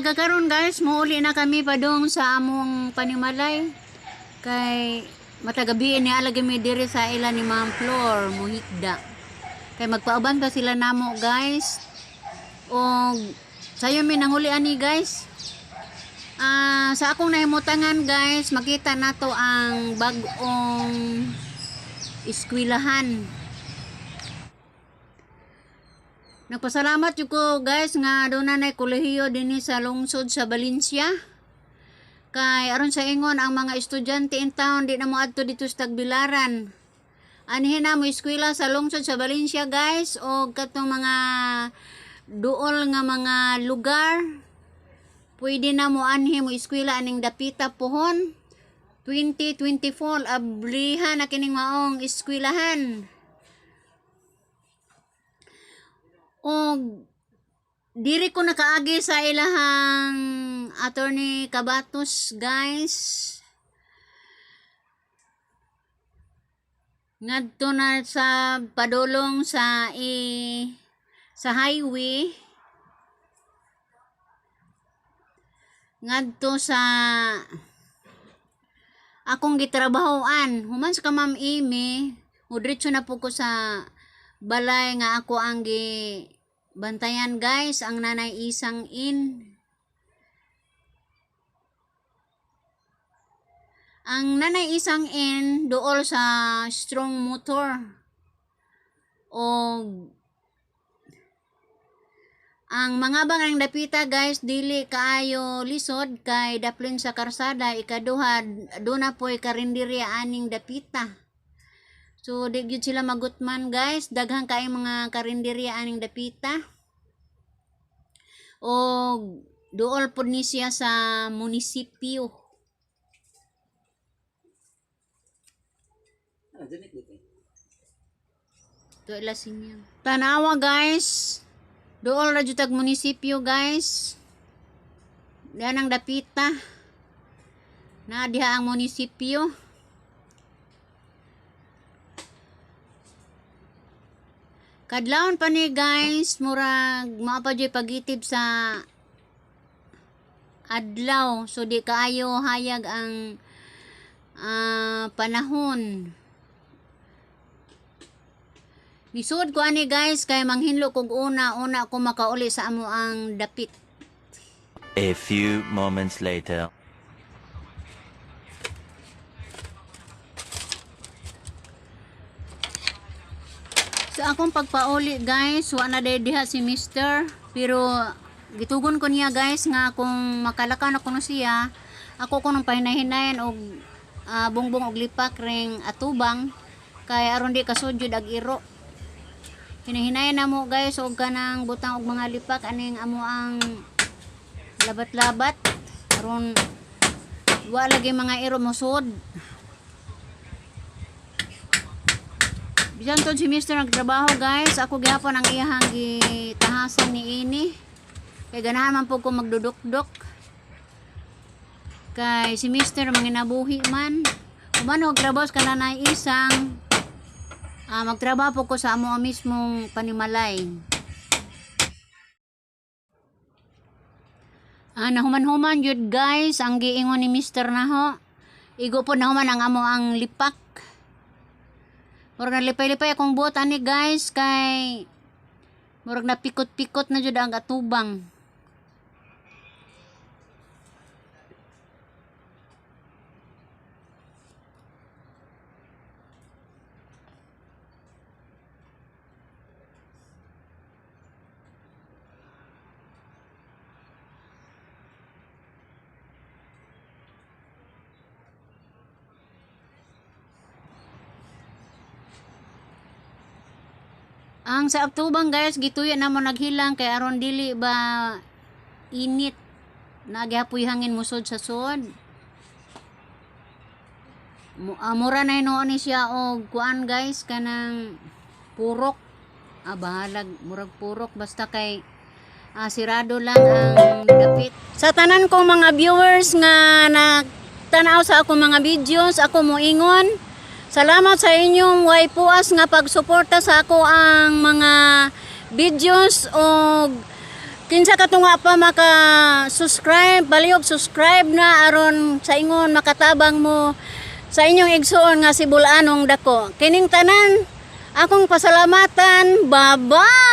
Kagakaroon guys, muuli na kami padung sa among panimalay. Kay matagabi ni alagi mi diri sa ila ni Ma'am Flor muhigda. Kay magpauban pa sila namo guys. O sayo mi nanghuli ani guys. Sa akong nahimutangan guys, makita nato ang bag-ong eskwelahan. Nagpasalamat yung ko guys nga doon na kolehiyo din sa lungsod sa Valencia. Kay aron sa ingon ang mga estudyante in town di na mo adto dito sa Tagbilaran. Anhin na mo eskwela sa lungsod sa Valencia guys o katong mga duol nga mga lugar. Pwede na mo anhin mo eskwela aning dapita pohon. 2024 ablihan na kining maong eskwelahan. O diri ko nakaagi sa ilahang Attorney Cabatos guys. Ngadto na sa padulong sa highway. Ngadto sa akong gitrabahoan. Human sa Ma'am Amy, diretso na po ko sa balay nga ako ang bantayan guys, ang nanay isang in. Ang nanay isang in dool sa strong motor. O ang mga bang dapita guys dili kaayo lisod kay daplin sa karsada ikaduha do na po'y karinderya aning dapita. So, di gyud sila magutman guys. Daghang kaay mga karinderya aning dapita. O, dool po ni siya sa munisipyo. Ito ilasin niya. Tanawa guys. Dool na jutag munisipyo guys. Diyan ang dapita. Na diha ang munisipyo. Kadlawon pa ni guys, murag maapadyoy pagitib sa adlaw. So di kaayo hayag ang panahon. Lisod ko ani guys, kay manghinlo kog una ko makauli sa amo ang dapit. A few moments later. Sa akong pagpauli guys, wala na diha si Mr. Pero gitugon ko niya guys nga kung makalakaw na kuno siya, ako kunong pahinahinayan og bongbong og lipak ring atubang kay aron di kasudyod ag iro. Hinahinayan na mo guys og kanang butang og mga lipak aning amo ang labat-labat aron wala lagi mga iro mosud. Bisan to si Mr. nagtrabaho guys, ako gyapon ang iyahang gitahasan ni ini. Kay ganahan man po ko magdudok-dok. Kay si Mr. manginabuhi man. Kumano magtrabaho sa kananay isang magtrabaho po ko sa amo mismong panimalay. Nahuman-human yun guys, ang giingon ni Mr. na ho. Igo po nahuman ang amo ang lipak. Murag nalipay-lipay akong buot ani guys kay murag napikot-pikot na jud ang atubang. Ang sa atubang guys, gituya na mo naghilang kay aron dili ba init. Nagyapoy hangin musod sa sod. Mura na inoon ni siya og kuan guys kanang purok. Bahalag murag purok basta kay sirado lang ang dapit. Sa tanan kong mga viewers nga nagtanaw sa akong mga videos, ako moingon salamat sa inyong way puas nga pagsuporta sa ako ang mga videos o Kinsa ka tunga pa maka-subscribe, palihog subscribe na aron sa ingon makatabang mo sa inyong igsuon nga si Bulanong dako. Kining tanan akong pasalamatan. Bye-bye.